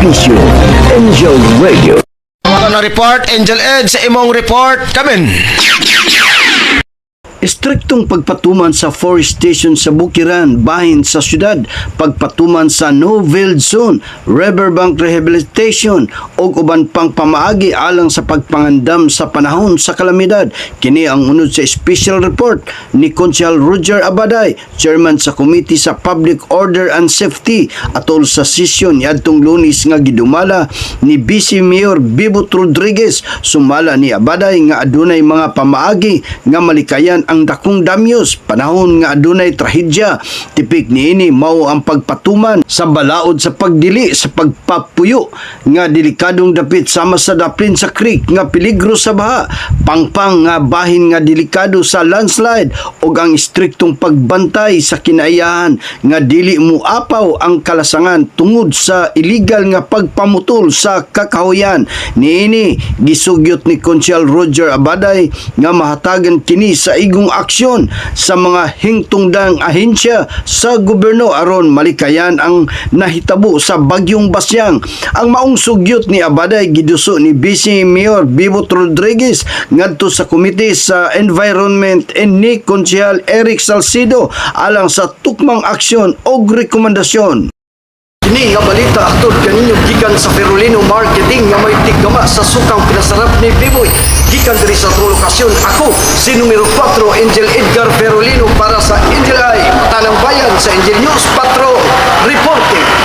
serbisyo Angel Radio. Mga na report, Angel Ed, sa imong report, kamen. Istriktong pagpatuman sa forestation sa Bukiran, bahin sa syudad, pagpatuman sa no-build zone, riverbank rehabilitation, o uban pang pamaagi alang sa pagpangandam sa panahon sa kalamidad. Kini ang unod sa special report ni Konsehal Roger Abaday, chairman sa Committee sa Public Order and Safety, atol sa sesyon niadtong Lunes nga gidumala ni Vice Mayor Bibot Rodriguez. Sumala ni Abaday nga adunay mga pamaagi nga malikayan ang dakong damyos panahon nga adunay trahedya. Tipik niini mao ang pagpatuman sa balaod sa pagdili sa pagpapuyo nga delikadong dapit sama sa daplin sa creek nga peligro sa baha, pangpang nga bahin nga delikado sa landslide, ug ang istriktong pagbantay sa kinaiyahan nga dili muapaw ang kalasangan tungod sa illegal nga pagpamutol sa kakahuyan. Niini gisugyot ni Konsehal Roger Abaday nga mahatagan kini sa igong aksyon sa mga hingtungdang ahensya sa gobyerno aron malikayan ang nahitabo sa bagyong Basyang. Ang maong sugyot ni Abaday giduso ni Vice Mayor Bibot Rodriguez ngadto sa Komite sa Environment and ni Konsehal Eric Salcido alang sa tukmang aksyon o rekomendasyon. Kini nga balita atol kaninyo gikan sa Ferolino Marketing nga may tigama sa sukang pinasarap ni Biboy. Gikan diri sa lokasyon, ako si numero 4 Angel Edgar Ferolino para sa Angel Eye, Tanang Bayan sa Angel News Patrol Reporting.